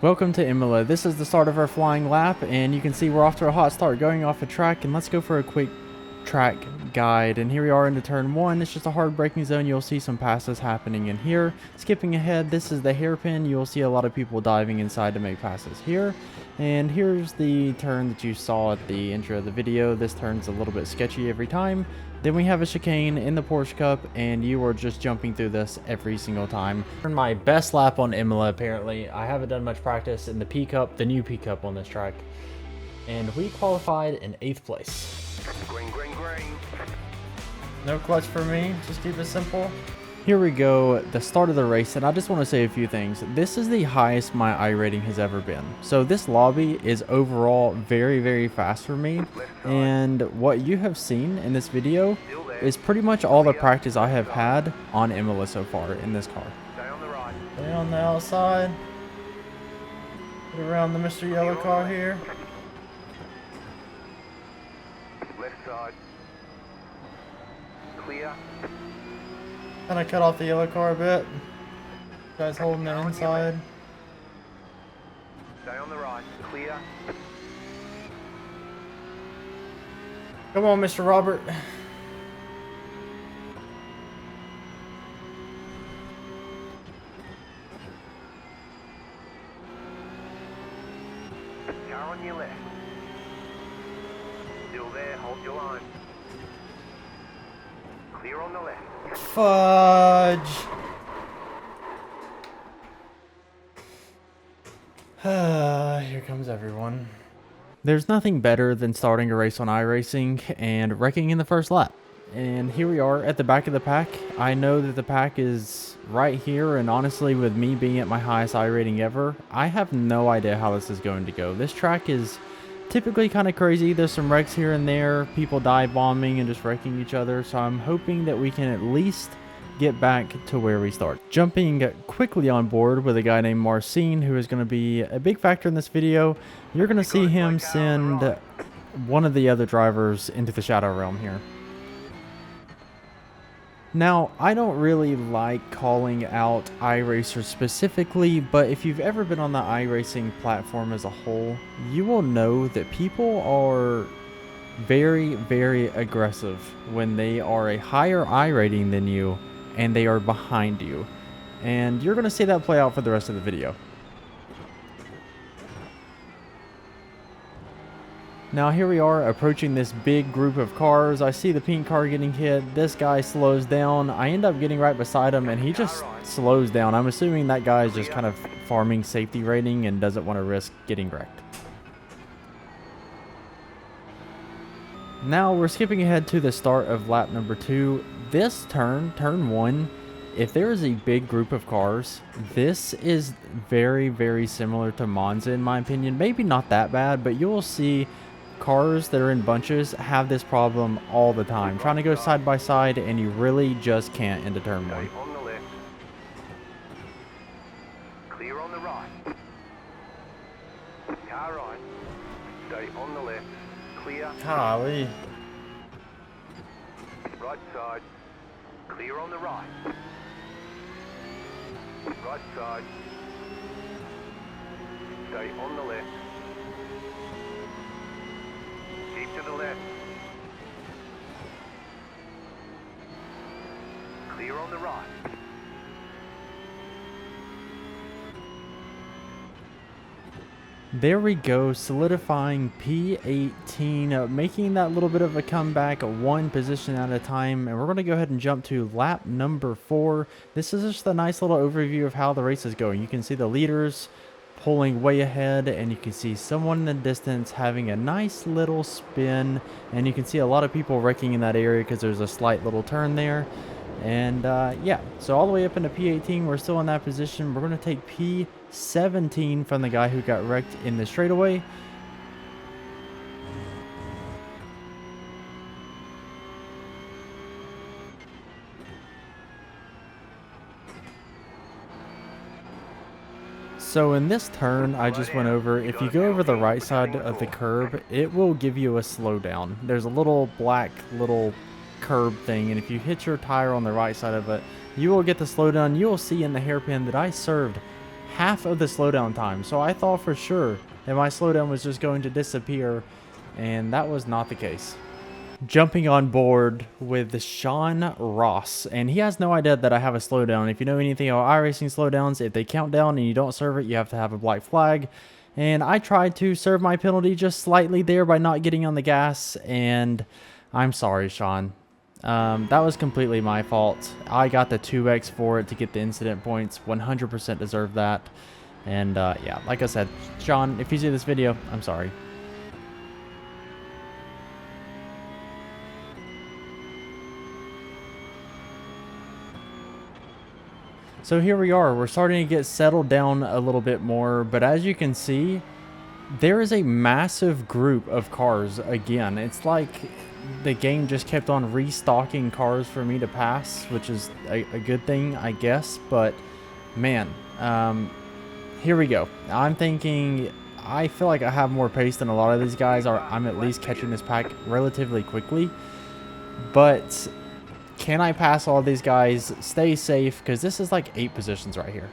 Welcome to Imola. This is the start of our flying lap, and you can see we're off to a hot start going off a track, and let's go for a quick track guide. And here we are into turn one. It's just a hard braking zone. You'll see some passes happening in here. Skipping ahead, this is the hairpin. You'll see a lot of people diving inside to make passes here. And here's the turn that you saw at the intro of the video. This turn's a little bit sketchy every time. Then we have a chicane in the Porsche Cup, and you are just jumping through this every single time. My best lap on Imola, apparently. I haven't done much practice in the P Cup, the new P Cup on this track. And we qualified in 8th place. Green, green, green. No clutch for me, just keep it simple. Here we go, the start of the race, and I just want to say a few things. This is the highest my I rating has ever been. So this lobby is overall very, very fast for me. And what you have seen in this video is pretty much all the practice I have had on Imola so far in this car. Stay on the right. Stay on the outside. Get around the Mr. Yellow car here. Left side. Clear. Kind of cut off the yellow car a bit. Guys holding the inside. Stay on the right. Clear. Come on, Mr. Robert. Car on your left. Still there. Hold your line. Clear on the left. Fudge. Here comes everyone. There's nothing better than starting a race on iRacing and wrecking in the first lap. And here we are at the back of the pack. I know that the pack is right here, and honestly, with me being at my highest I rating ever, I have no idea how this is going to go. This track is typically kind of crazy. There's some wrecks here and there, people dive bombing and just wrecking each other, so I'm hoping that we can at least get back to where we start. Jumping quickly on board with a guy named Marcin, who is going to be a big factor in this video. You're going to see him send one of the other drivers into the Shadow Realm here. Now, I don't really like calling out iRacers specifically, but if you've ever been on the iRacing platform as a whole, you will know that people are very, very aggressive when they are a higher I rating than you and they are behind you. And you're going to see that play out for the rest of the video. Now here we are approaching this big group of cars. I see the pink car getting hit. This guy slows down. I end up getting right beside him and he just slows down. I'm assuming that guy is just kind of farming safety rating and doesn't want to risk getting wrecked. Now we're skipping ahead to the start of lap number 2. This turn 1, if there is a big group of cars, this is very, very similar to Monza in my opinion. Maybe not that bad, but you'll see cars that are in bunches have this problem all the time. Trying to go side by side and you really just can't into turn 1. Stay on the left. Clear on the right. Car right. Stay on the left. Clear. Golly. Right side. Clear on the right. Right side. Stay on the left. Keep to the left. Clear on the right. There we go, solidifying P18, making that little bit of a comeback, one position at a time. And we're going to go ahead and jump to lap number 4. This is just a nice little overview of how the race is going. You can see the leaders pulling way ahead, and you can see someone in the distance having a nice little spin. And you can see a lot of people wrecking in that area because there's a slight little turn there. And yeah, so all the way up into P18, we're still in that position. We're going to take P17 from the guy who got wrecked in the straightaway. So in this turn, I just went over, if you go over the right side of the curb, it will give you a slowdown. There's a little black curb thing, and if you hit your tire on the right side of it, you will get the slowdown. You will see in the hairpin that I served half of the slowdown time. So I thought for sure that my slowdown was just going to disappear, and that was not the case. Jumping on board with Sean Ross, and he has no idea that I have a slowdown. If you know anything about iRacing slowdowns, if they count down and you don't serve it, you have to have a black flag. And I tried to serve my penalty just slightly there by not getting on the gas, and I'm sorry, Sean. That was completely my fault. I got the 2x for it to get the incident points. 100% deserved that. And yeah, like I said, Sean, if you see this video, I'm sorry. So here we are, we're starting to get settled down a little bit more, but as you can see, there is a massive group of cars again. It's like the game just kept on restocking cars for me to pass, which is a good thing, I guess, but man, here we go. I'm thinking, I feel like I have more pace than a lot of these guys, or I'm at least catching this pack relatively quickly, but can I pass all these guys, stay safe, because this is like 8 positions right here.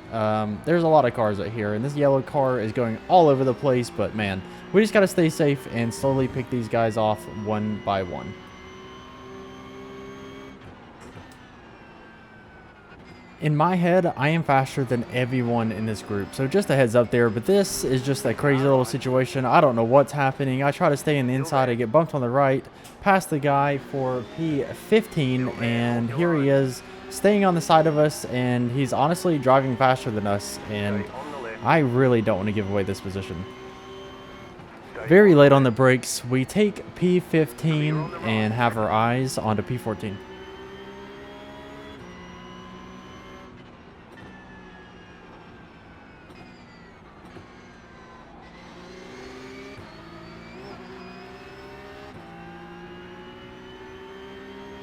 There's a lot of cars right here, and this yellow car is going all over the place, but man, we just got to stay safe and slowly pick these guys off one by one. In my head, I am faster than everyone in this group, so just a heads up there, but this is just a crazy little situation. I don't know what's happening. I try to stay in the inside, I get bumped on the right, past the guy for P15, and here he is staying on the side of us, and he's honestly driving faster than us, and I really don't want to give away this position. Very late on the brakes, we take P15 and have our eyes onto P14.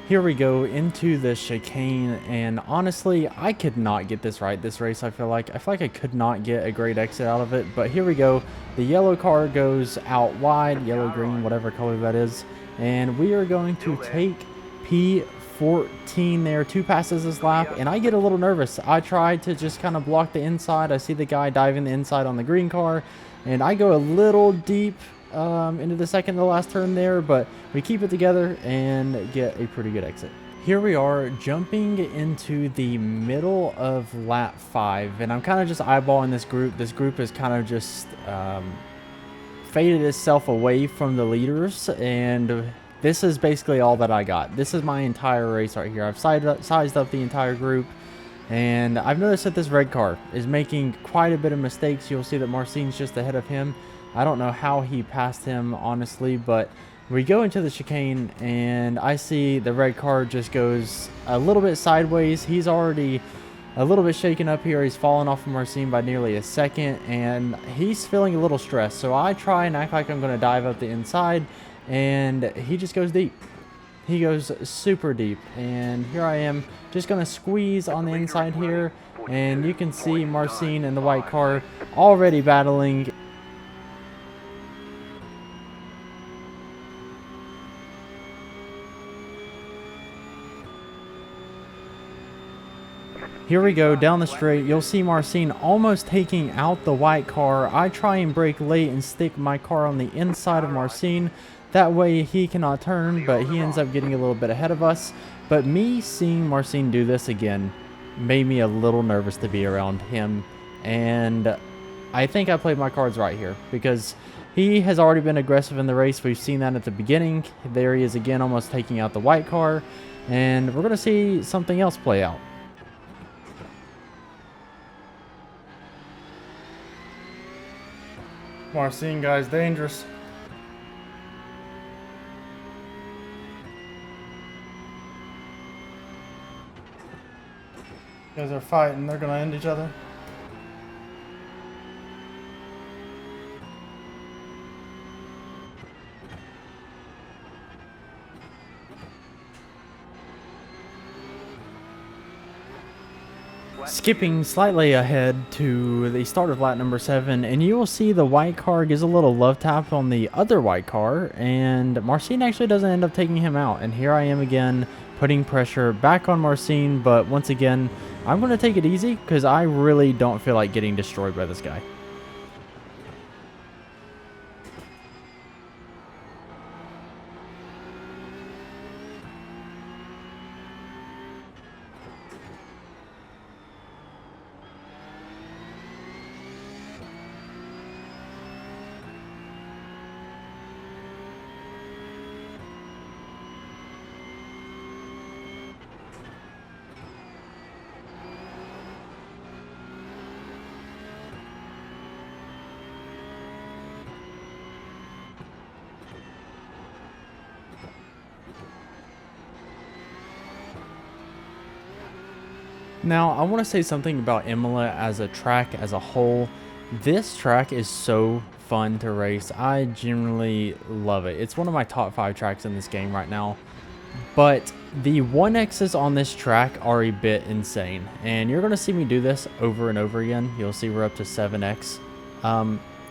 Here we go into the chicane, and honestly, I could not get this right this race. I feel like I could not get a great exit out of it, but here we go. The yellow car goes out wide, yellow, green, whatever color that is, and we are going to take P14 there, 2 passes this lap, and I get a little nervous. I try to just kind of block the inside. I see the guy diving the inside on the green car, and I go a little deep into the second to last turn there, but we keep it together and get a pretty good exit. Here we are jumping into the middle of lap 5, and I'm kind of just eyeballing this group. This group is kind of just faded itself away from the leaders, and this is basically all that I got. This is my entire race right here. I've sized up the entire group, and I've noticed that this red car is making quite a bit of mistakes. You'll see that Marcin's just ahead of him. I don't know how he passed him, honestly, but we go into the chicane, and I see the red car just goes a little bit sideways. He's already a little bit shaken up here. He's fallen off from Marcin by nearly a second, and he's feeling a little stressed. So I try and act like I'm going to dive up the inside, and he just goes deep. He goes super deep, and here I am just going to squeeze on the inside here, and you can see Marcin and the white car already battling. Here we go down the straight. You'll see Marcin almost taking out the white car. I try and brake late and stick my car on the inside of Marcin. That way he cannot turn, but he ends up getting a little bit ahead of us. But me seeing Marcin do this again made me a little nervous to be around him. And I think I played my cards right here, because he has already been aggressive in the race. We've seen that at the beginning. There he is again, almost taking out the white car. And we're going to see something else play out. Marcin, guys, dangerous. You guys are fighting. They're gonna end each other. Skipping slightly ahead to the start of lap number 7, and you will see the white car gives a little love tap on the other white car, and Marcin actually doesn't end up taking him out. And here I am again, putting pressure back on Marcin, but once again, I'm going to take it easy because I really don't feel like getting destroyed by this guy. Now, I want to say something about Imola as a track as a whole. This track is so fun to race. I genuinely love it. It's one of my top 5 tracks in this game right now. But the 1Xs on this track are a bit insane. And you're going to see me do this over and over again. You'll see we're up to 7X.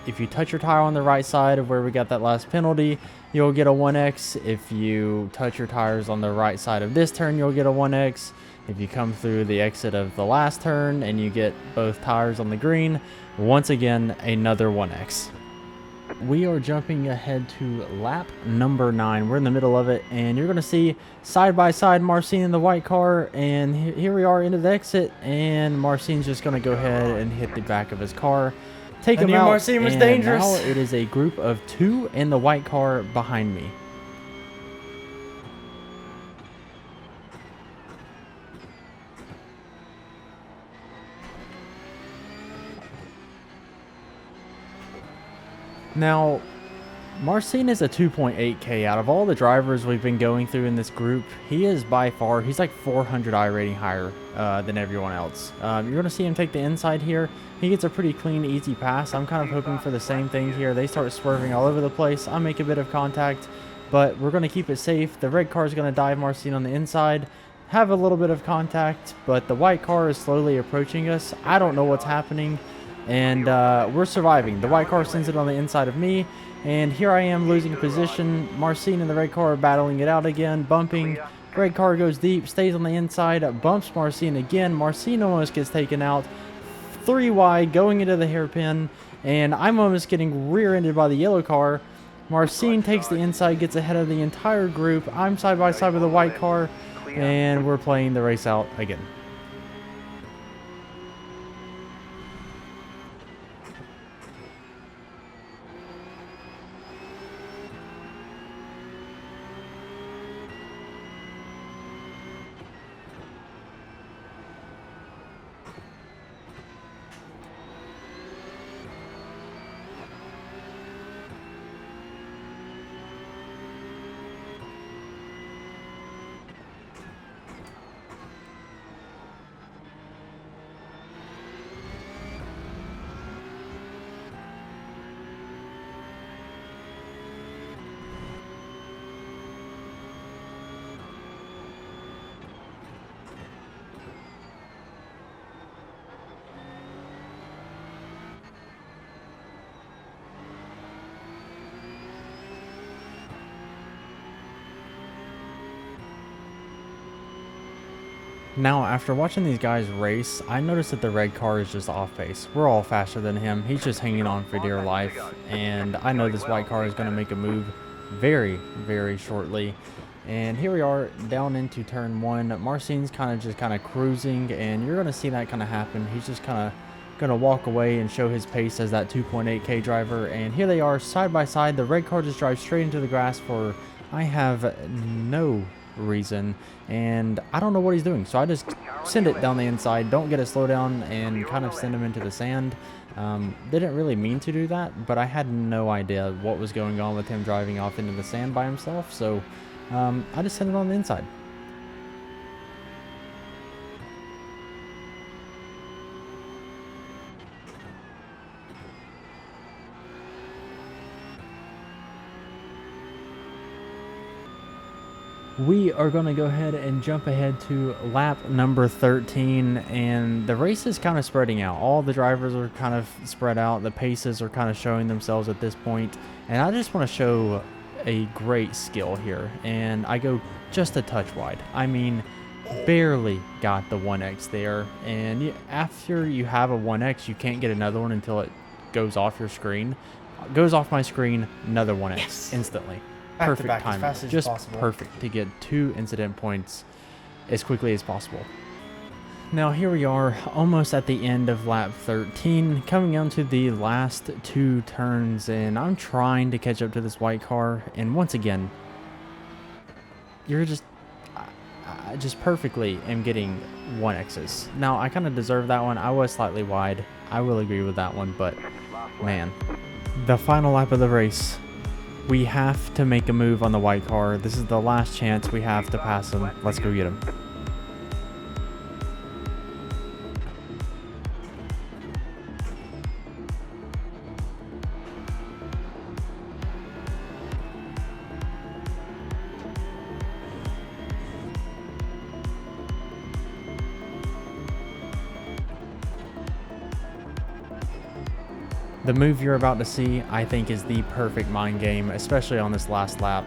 If you touch your tire on the right side of where we got that last penalty, you'll get a 1X. If you touch your tires on the right side of this turn, you'll get a 1X. If you come through the exit of the last turn and you get both tires on the green, once again, another 1X. We are jumping ahead to lap number 9. We're in the middle of it, and you're going to see side by side Marcin in the white car, and here we are into the exit, and Marcin's just going to go ahead and hit the back of his car, take him out, Marcin was and dangerous. now it is a group of 2 in the white car behind me. Now, Marcin is a 2.8K. Out of all the drivers we've been going through in this group, he is by far, he's like 400 I rating higher than everyone else. You're going to see him take the inside here. He gets a pretty clean, easy pass. I'm kind of hoping for the same thing here. They start swerving all over the place. I make a bit of contact, but we're going to keep it safe. The red car is going to dive Marcin on the inside, have a little bit of contact, but the white car is slowly approaching us. I don't know what's happening. And we're surviving. The white car sends it on the inside of me, and here I am losing position. Marcin and the red car are battling it out again, bumping. Red car goes deep, stays on the inside, bumps Marcin again. Marcin almost gets taken out. 3 wide, going into the hairpin, and I'm almost getting rear-ended by the yellow car. Marcin takes the inside, gets ahead of the entire group. I'm side by side with the white car, and we're playing the race out again. Now, after watching these guys race, I noticed that the red car is just off pace. We're all faster than him. He's just hanging on for dear life. And I know this white car is going to make a move very, very shortly. And here we are down into turn 1. Marcin's kind of cruising, and you're going to see that kind of happen. He's just kind of going to walk away and show his pace as that 2.8K driver. And here they are side by side. The red car just drives straight into the grass for, I have no reason, and I don't know what he's doing, so I just send it down the inside, don't get a slowdown, and kind of send him into the sand. Didn't really mean to do that, but I had no idea what was going on with him driving off into the sand by himself, so I just sent it on the inside. we are going to go ahead and jump ahead to lap number 13, and the race is kind of spreading out. All the drivers are kind of spread out. The paces are kind of showing themselves at this point, and I just want to show a great skill here, and I go just a touch wide. I mean, barely got the 1x there, and after you have a 1x, you can't get another one until it goes off your screen. Goes off my screen, another 1x instantly. Perfect timing, just perfect to get 2 incident points as quickly as possible. Now here we are, almost at the end of lap 13, coming down to the last 2 turns, and I'm trying to catch up to this white car, and once again, I just perfectly am getting 1x's. Now I kind of deserve that one. I was slightly wide, I will agree with that one, but man, the final lap of the race. We have to make a move on the white car. This is the last chance we have to pass him. Let's go get him. The move you're about to see, I think, is the perfect mind game, especially on this last lap.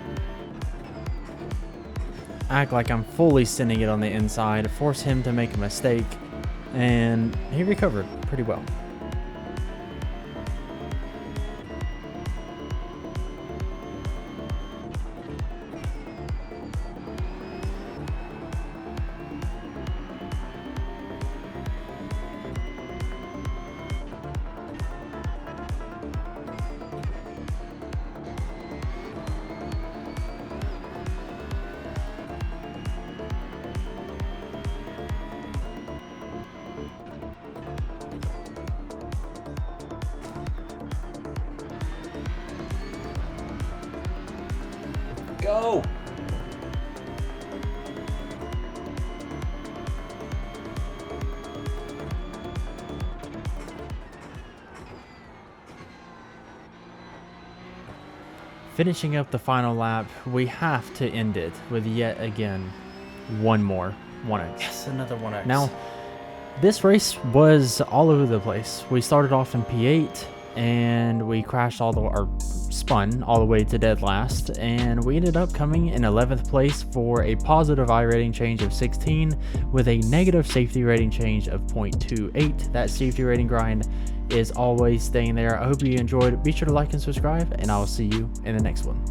Act like I'm fully sending it on the inside, force him to make a mistake, and he recovered pretty well. Go! Finishing up the final lap, we have to end it with yet again one more 1x. Yes, another 1x. Now, this race was all over the place. We started off in P8, and we crashed spun all the way to dead last, and we ended up coming in 11th place for a positive I rating change of 16 with a negative safety rating change of 0.28. That safety rating grind is always staying there. I hope you enjoyed. Be sure to like and subscribe, and I will see you in the next one.